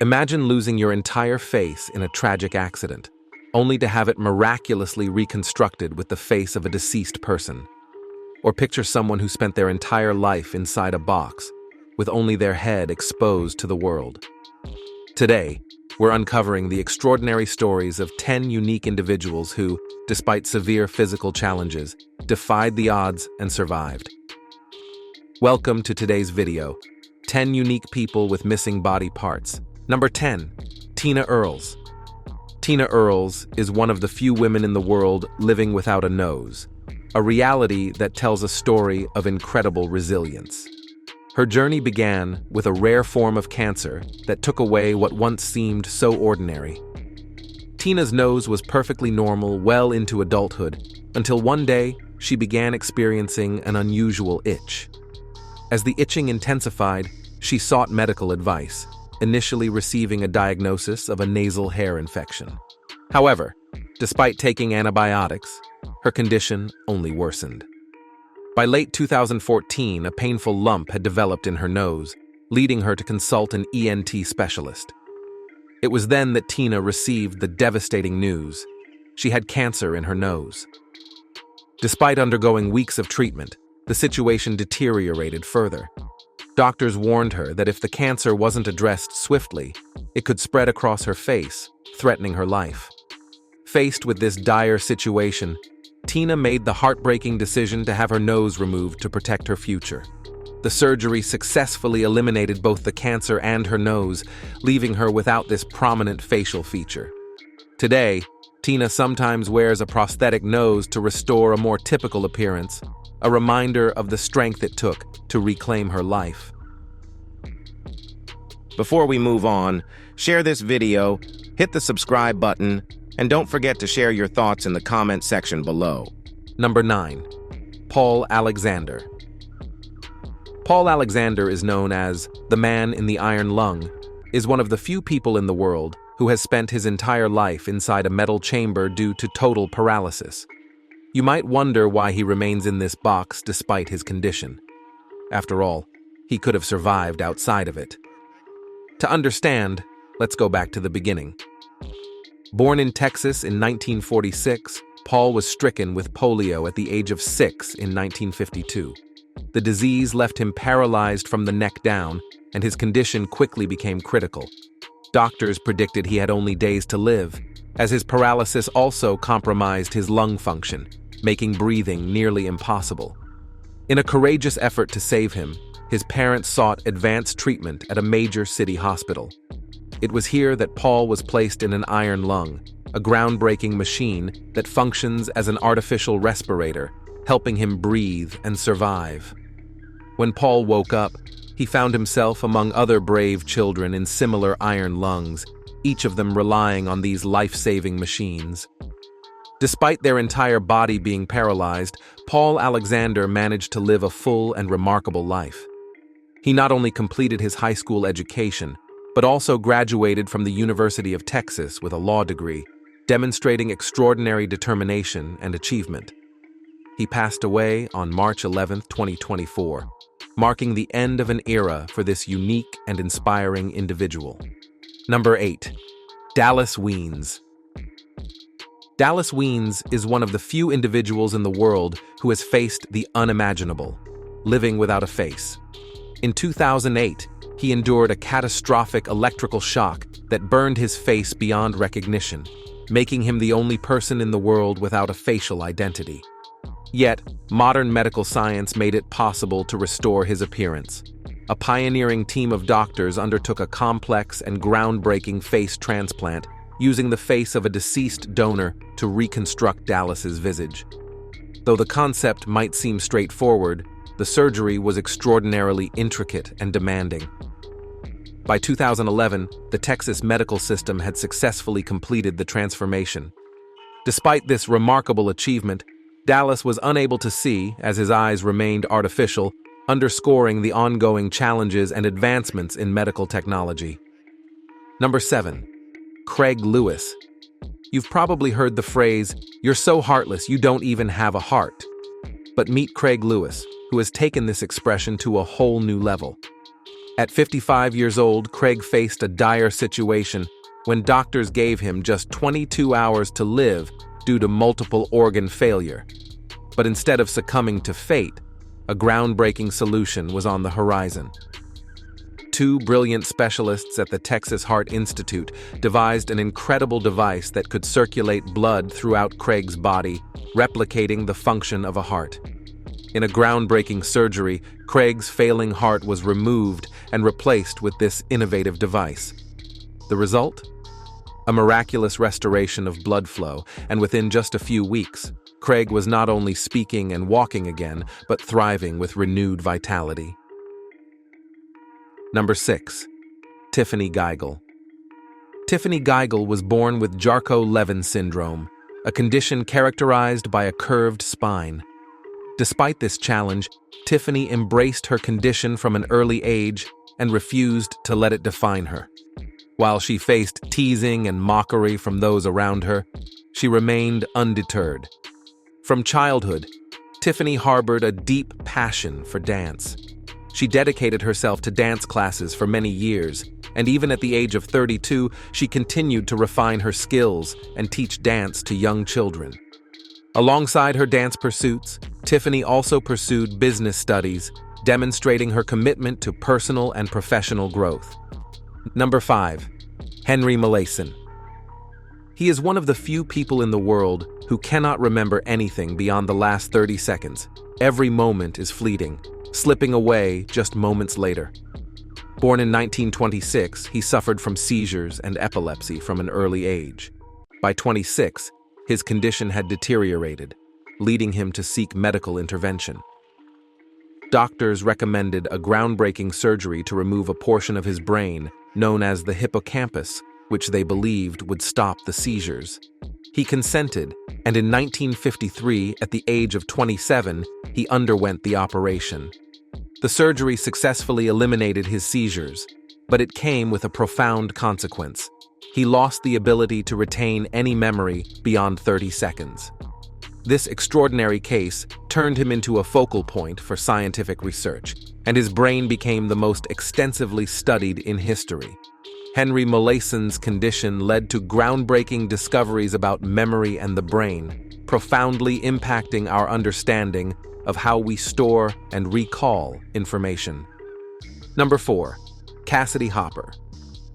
Imagine losing your entire face in a tragic accident, only to have it miraculously reconstructed with the face of a deceased person. Or picture someone who spent their entire life inside a box, with only their head exposed to the world. Today, we're uncovering the extraordinary stories of 10 unique individuals who, despite severe physical challenges, defied the odds and survived. Welcome to today's video, 10 unique people with missing body parts. Number 10. Tina Earls. Tina Earls is one of the few women in the world living without a nose, a reality that tells a story of incredible resilience. Her journey began with a rare form of cancer that took away what once seemed so ordinary. Tina's nose was perfectly normal well into adulthood, until one day she began experiencing an unusual itch. As the itching intensified, she sought medical advice, initially receiving a diagnosis of a nasal hair infection. However, despite taking antibiotics, her condition only worsened. By late 2014, a painful lump had developed in her nose, leading her to consult an ENT specialist. It was then that Tina received the devastating news: she had cancer in her nose. Despite undergoing weeks of treatment, the situation deteriorated further. Doctors warned her that if the cancer wasn't addressed swiftly, it could spread across her face, threatening her life. Faced with this dire situation, Tina made the heartbreaking decision to have her nose removed to protect her future. The surgery successfully eliminated both the cancer and her nose, leaving her without this prominent facial feature. Today, Tina sometimes wears a prosthetic nose to restore a more typical appearance, a reminder of the strength it took to reclaim her life. Before we move on, share this video, hit the subscribe button, and don't forget to share your thoughts in the comment section below. Number 9. Paul Alexander. Paul Alexander is known as the man in the iron lung, is one of the few people in the world who has spent his entire life inside a metal chamber due to total paralysis. You might wonder why he remains in this box despite his condition. After all, he could have survived outside of it. To understand, let's go back to the beginning. Born in Texas in 1946, Paul was stricken with polio at the age of 6 in 1952. The disease left him paralyzed from the neck down, and his condition quickly became critical. Doctors predicted he had only days to live, as his paralysis also compromised his lung function, making breathing nearly impossible. In a courageous effort to save him, his parents sought advanced treatment at a major city hospital. It was here that Paul was placed in an iron lung, a groundbreaking machine that functions as an artificial respirator, helping him breathe and survive. When Paul woke up, he found himself among other brave children in similar iron lungs, each of them relying on these life-saving machines. Despite their entire body being paralyzed, Paul Alexander managed to live a full and remarkable life. He not only completed his high school education, but also graduated from the University of Texas with a law degree, demonstrating extraordinary determination and achievement. He passed away on March 11, 2024, marking the end of an era for this unique and inspiring individual. Number 8. Dallas Wiens. Dallas Wiens is one of the few individuals in the world who has faced the unimaginable, living without a face. In 2008, he endured a catastrophic electrical shock that burned his face beyond recognition, making him the only person in the world without a facial identity. Yet, modern medical science made it possible to restore his appearance. A pioneering team of doctors undertook a complex and groundbreaking face transplant using the face of a deceased donor to reconstruct Dallas's visage. Though the concept might seem straightforward, the surgery was extraordinarily intricate and demanding. By 2011, the Texas medical system had successfully completed the transformation. Despite this remarkable achievement, Dallas was unable to see as his eyes remained artificial, underscoring the ongoing challenges and advancements in medical technology. Number 7. Craig Lewis. You've probably heard the phrase, "You're so heartless you don't even have a heart." But meet Craig Lewis, who has taken this expression to a whole new level. At 55 years old, Craig faced a dire situation when doctors gave him just 22 hours to live due to multiple organ failure. But instead of succumbing to fate, a groundbreaking solution was on the horizon. Two brilliant specialists at the Texas Heart Institute devised an incredible device that could circulate blood throughout Craig's body, replicating the function of a heart. In a groundbreaking surgery, Craig's failing heart was removed and replaced with this innovative device. The result? A miraculous restoration of blood flow, and within just a few weeks, Craig was not only speaking and walking again, but thriving with renewed vitality. Number 6. Tiffany Geigel. Tiffany Geigel was born with Charcot-Levin syndrome, a condition characterized by a curved spine. Despite this challenge, Tiffany embraced her condition from an early age and refused to let it define her. While she faced teasing and mockery from those around her, she remained undeterred. From childhood, Tiffany harbored a deep passion for dance. She dedicated herself to dance classes for many years, and even at the age of 32, she continued to refine her skills and teach dance to young children. Alongside her dance pursuits, Tiffany also pursued business studies, demonstrating her commitment to personal and professional growth. Number 5. Henry Molaison. He is one of the few people in the world who cannot remember anything beyond the last 30 seconds. Every moment is fleeting, slipping away just moments later. Born in 1926, he suffered from seizures and epilepsy from an early age. By 26, his condition had deteriorated, leading him to seek medical intervention. Doctors recommended a groundbreaking surgery to remove a portion of his brain known as the hippocampus, which they believed would stop the seizures. He consented, and in 1953, at the age of 27, he underwent the operation. The surgery successfully eliminated his seizures, but it came with a profound consequence. He lost the ability to retain any memory beyond 30 seconds. This extraordinary case turned him into a focal point for scientific research, and his brain became the most extensively studied in history. Henry Molaison's condition led to groundbreaking discoveries about memory and the brain, profoundly impacting our understanding of how we store and recall information. Number 4. Cassidy Hopper.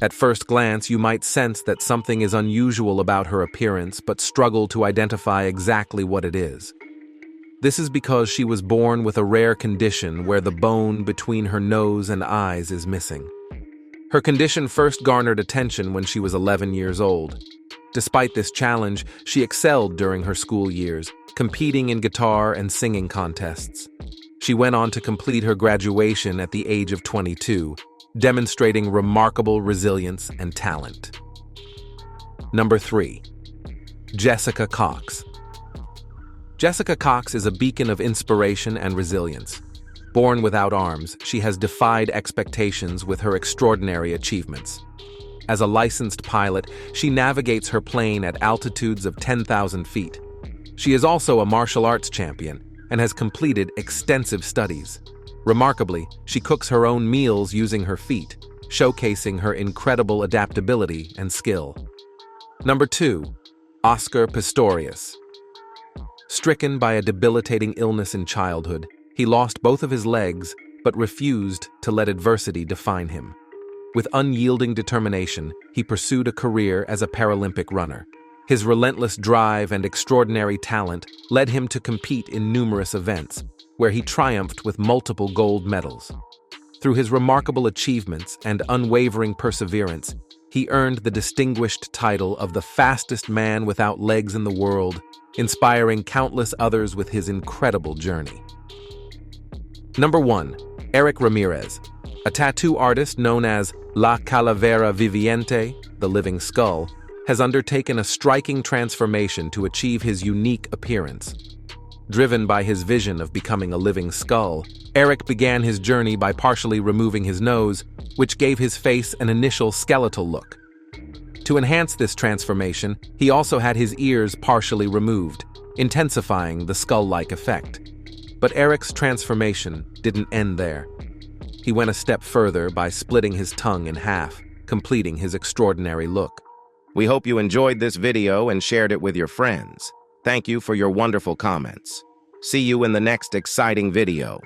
At first glance, you might sense that something is unusual about her appearance, but struggle to identify exactly what it is. This is because she was born with a rare condition where the bone between her nose and eyes is missing. Her condition first garnered attention when she was 11 years old. Despite this challenge, she excelled during her school years, competing in guitar and singing contests. She went on to complete her graduation at the age of 22, demonstrating remarkable resilience and talent. Number 3. Jessica Cox. Jessica Cox is a beacon of inspiration and resilience. Born without arms, she has defied expectations with her extraordinary achievements. As a licensed pilot, she navigates her plane at altitudes of 10,000 feet. She is also a martial arts champion and has completed extensive studies. Remarkably, she cooks her own meals using her feet, showcasing her incredible adaptability and skill. Number 2. Oscar Pistorius. Stricken by a debilitating illness in childhood, he lost both of his legs but refused to let adversity define him. With unyielding determination, he pursued a career as a Paralympic runner. His relentless drive and extraordinary talent led him to compete in numerous events, where he triumphed with multiple gold medals. Through his remarkable achievements and unwavering perseverance, he earned the distinguished title of the fastest man without legs in the world, inspiring countless others with his incredible journey. Number 1. Eric Ramirez. A tattoo artist known as La Calavera Viviente, the living skull, has undertaken a striking transformation to achieve his unique appearance. Driven by his vision of becoming a living skull, Eric began his journey by partially removing his nose, which gave his face an initial skeletal look. To enhance this transformation, he also had his ears partially removed, intensifying the skull-like effect. But Eric's transformation didn't end there. He went a step further by splitting his tongue in half, completing his extraordinary look. We hope you enjoyed this video and shared it with your friends. Thank you for your wonderful comments. See you in the next exciting video.